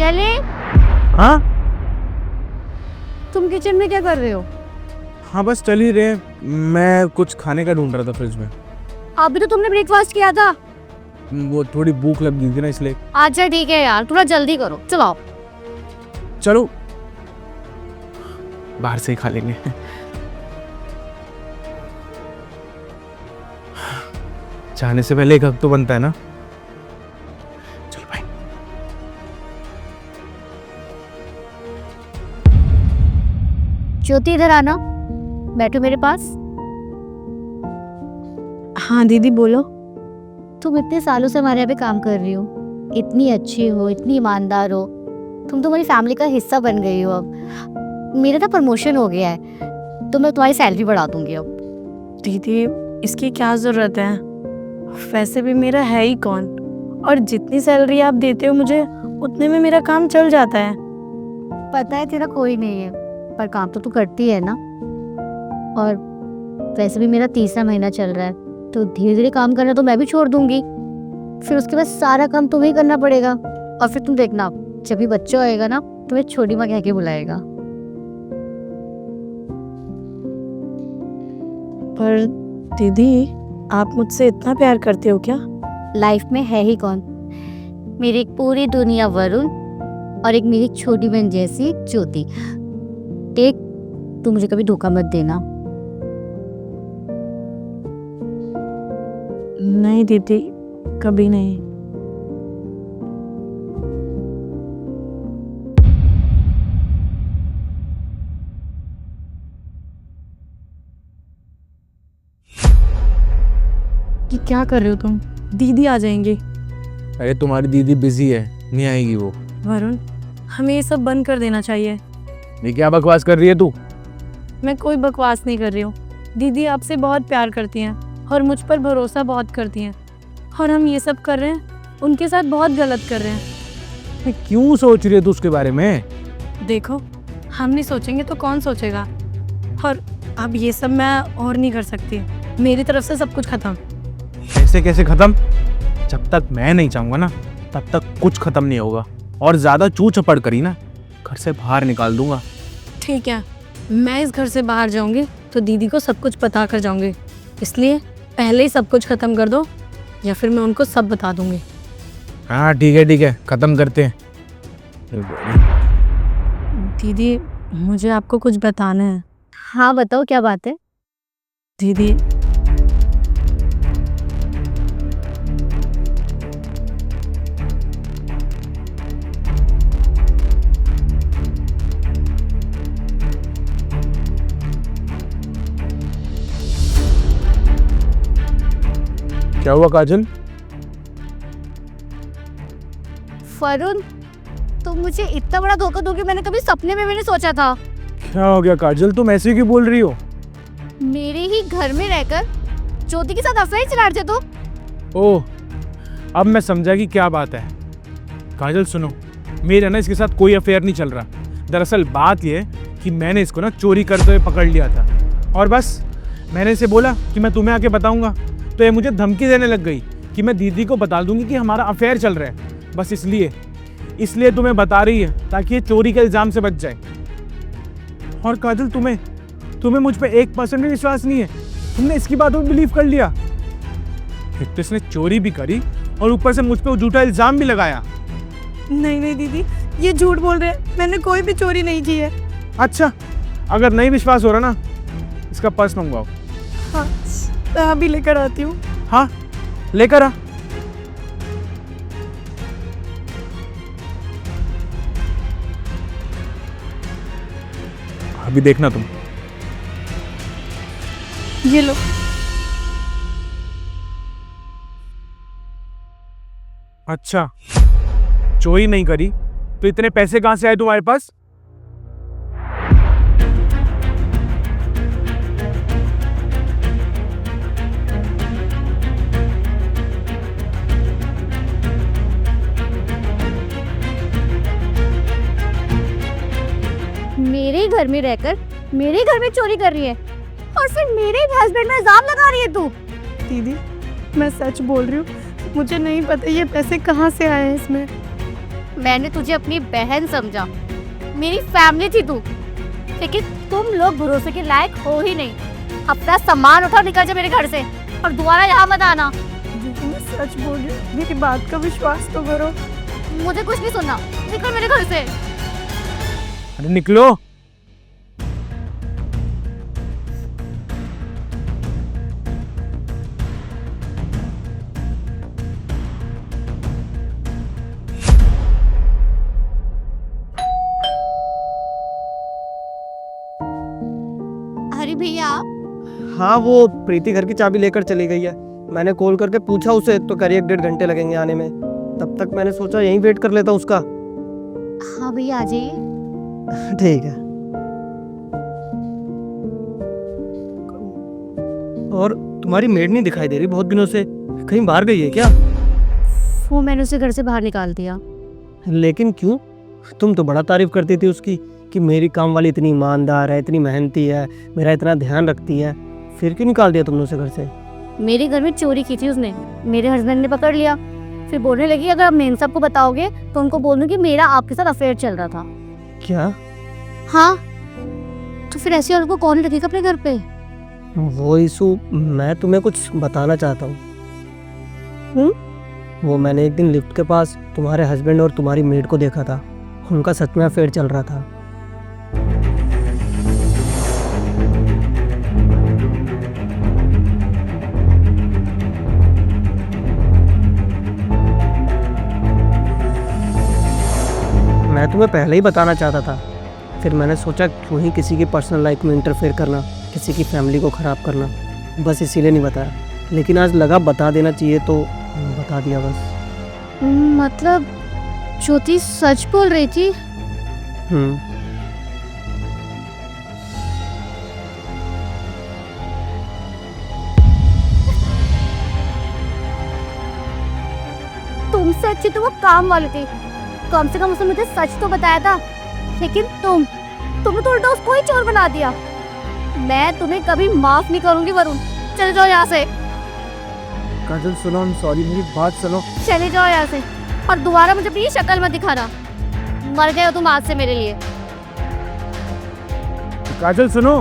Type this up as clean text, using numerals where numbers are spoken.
चले। हाँ तुम किचन में क्या कर रहे हो? हाँ बस चल ही रहे। मैं कुछ खाने का ढूंढ रहा था फ्रिज में। अभी तो तुमने ब्रेकफास्ट किया था। वो थोड़ी भूख लग गई थी ना इसलिए। अच्छा ठीक है यार, थोड़ा जल्दी करो, चलाओ। चलो बाहर से ही खा लेंगे। चाहने से पहले एक हक तो बनता है ना। चल भाई। ज्योति इधर आना, बैठो मेरे पास। हाँ दीदी बोलो। तुम इतने सालों से हमारे यहाँ पे काम कर रही हो, इतनी अच्छी हो, इतनी ईमानदार हो, तुम तो हमारी फैमिली का हिस्सा बन गई हो। अब मेरा ना प्रमोशन हो गया है, तो मैं तुम्हारी सैलरी बढ़ा दूंगी अब। दीदी इसकी क्या ज़रूरत है, वैसे भी मेरा है ही कौन, और जितनी सैलरी आप देते हो मुझे उतने में मेरा काम चल जाता है। पता है तेरा कोई नहीं है, पर काम तो तू करती है ना। और वैसे भी मेरा तीसरा महीना चल रहा है, तो धीरे धीरे काम करना तो मैं भी छोड़ दूंगी। फिर उसके बाद सारा काम तुम्हें ही करना पड़ेगा। और फिर तुम देखना, जब भी बच्चा होएगा ना, तुम्हें छोटी माँ कह के बुलाएगा। पर दीदी आप मुझसे इतना प्यार करते हो क्या? लाइफ में है ही कौन, मेरी एक पूरी दुनिया वरुण और एक मेरी छोटी बहन जैसी ज्योति। टेक, तू मुझे कभी धोखा मत देना। नहीं दीदी, कभी नहीं। कि क्या कर रहे हो तुम? दीदी आ जाएंगी। अरे तुम्हारी दीदी बिजी है, नहीं आएगी वो। वरुण हमें ये सब बंद कर देना चाहिए। ये क्या बकवास कर रही है तू? मैं कोई बकवास नहीं कर रही हूँ। दीदी आपसे बहुत प्यार करती हैं और मुझ पर भरोसा बहुत करती हैं, और हम ये सब कर रहे हैं उनके साथ बहुत गलत कर रहे हैं। क्यों सोच रही है तू उसके बारे में? देखो हम नहीं सोचेंगे तो कौन सोचेगा, और अब ये सब मैं और नहीं कर सकती। मेरी तरफ से सब कुछ खत्म। ऐसे कैसे खत्म? जब तक मैं नहीं चाहूंगा ना, तब तक कुछ खत्म नहीं होगा। और ज्यादा चू चपड़ करी ना, घर से बाहर निकाल दूंगा। ठीक है, मैं इस घर से बाहर जाऊंगी तो दीदी को सब कुछ बता कर जाऊंगी, इसलिए पहले ही सब कुछ खत्म कर दो, या फिर मैं उनको सब बता दूंगी। हाँ ठीक है, खत्म करते हैं। दीदी मुझे आपको कुछ बताना है। हाँ बताओ, क्या बात है? दीदी क्या हुआ काजल? वरुण, तुम मुझे इतना बड़ा धोखा दोगे मैंने कभी सपने में भी नहीं सोचा था। क्या हो गया काजल, तुम ऐसे क्यों बोल रही हो? मेरे ही घर में रहकर ज्योति के साथ अफेयर चला रहे थे तुम। ओह, अब मैं समझा कि क्या बात है। काजल सुनो, मेरा ना इसके साथ कोई अफेयर नहीं चल रहा। दरअसल बात यह है कि मैंने इसको ना चोरी करते हुए पकड़ लिया था, और बस मैंने इसे बोला कि मैं तुम्हें आके बताऊंगा, तो ये मुझे धमकी देने लग गई कि मैं दीदी को बता दूंगी कि हमारा अफेयर चल रहा है। बस इसलिए तुम्हें बता रही है, ताकि ये चोरी के इल्जाम से बच जाए। और काजल तुम्हें मुझ पे 1% भी विश्वास नहीं है। तुमने इसकी बातों में बिलीव कर लिया। एक तो इसने चोरी भी करी और ऊपर से मुझ पे झूठा इल्जाम भी लगाया। नहीं दीदी, ये झूठ बोल रहे हैं, मैंने कोई भी चोरी नहीं की है। अच्छा, अगर नहीं विश्वास हो रहा ना, इसका पर्स मंगवाओ। हाँ मैं अभी लेकर आती हूँ। हाँ लेकर आ। अभी देखना तुम। ये लो। अच्छा, चोरी नहीं करी तो इतने पैसे कहां से आए तुम्हारे पास? मेरे घर में रहकर मेरे घर में चोरी कर रही है, और फिर मेरे हस्बैंड में इल्जाम लगा रही है तू। दीदी मैं सच बोल रही हूँ, मुझे नहीं पता ये पैसे कहाँ से आए हैं इसमें। मैंने तुझे अपनी बहन समझा, मेरी फैमिली थी तू, लेकिन तुम लोग भरोसे के लायक हो ही नहीं। अपना सामान उठाओ, निकल जा मेरे घर से और दोबारा यहाँ मत आना। दीदी मैं सच बोल रही हूँ, मेरी बात का विश्वास तो करो। मुझे कुछ नहीं सुनना, निकल मेरे घर से। अरे निकलो। अरे भैया, हाँ, वो प्रीति घर की चाबी लेकर चली गई है। मैंने कॉल करके पूछा उसे तो कह रही 1-1.5 घंटे लगेंगे आने में। तब तक मैंने सोचा यहीं वेट कर लेता उसका। हाँ भैया आ जाइए। ठीक है। और तुम्हारी मेड नहीं दिखाई दे रही बहुत दिनों से, कहीं बाहर गई है क्या? वो मैंने उसे घर से बाहर निकाल दिया। लेकिन क्यों? तुम तो बड़ा तारीफ करती थी उसकी कि मेरी काम वाली इतनी ईमानदार है, इतनी मेहनती है, मेरा इतना ध्यान रखती है। फिर क्यों निकाल दिया तुमने उसे घर से? मेरे घर में चोरी की थी उसने, मेरे हस्बैंड ने पकड़ लिया। फिर बोलने लगी अगर आप मेम साहब को बताओगे तो उनको बोल दूं कि मेरा आपके साथ अफेयर चल रहा था। क्या? हाँ, तो फिर ऐसी औरत को कौन रखेगा अपने घर पे? वो इशू मैं तुम्हें कुछ बताना चाहता हूँ। वो मैंने एक दिन लिफ्ट के पास तुम्हारे हस्बैंड और तुम्हारी मेड को देखा था। उनका सच में अफेयर चल रहा था। मैं तुम्हें पहले ही बताना चाहता था, फिर मैंने सोचा क्यों ही किसी की पर्सनल लाइफ में इंटरफेयर करना, किसी की फैमिली को ख़राब करना, बस इसीलिए नहीं बताया। लेकिन आज लगा बता देना चाहिए तो बता दिया बस। मतलब ज्योति सच बोल रही थी? तुमसे अच्छी तो वो काम वाली थी, कम से कम उसने मुझे सच तो बताया था। लेकिन तुमने तो उल्टा उसको ही चोर बना दिया। मैं तुम्हें कभी माफ नहीं करूंगी वरुण, चले जाओ यहाँ से। काजल सुनो, सॉरी, मेरी बात सुनो। चले जाओ यहाँ से और दोबारा मुझे अपनी शक्ल मत दिखाना। मर गए हो तुम आज से मेरे लिए। काजल सुनो।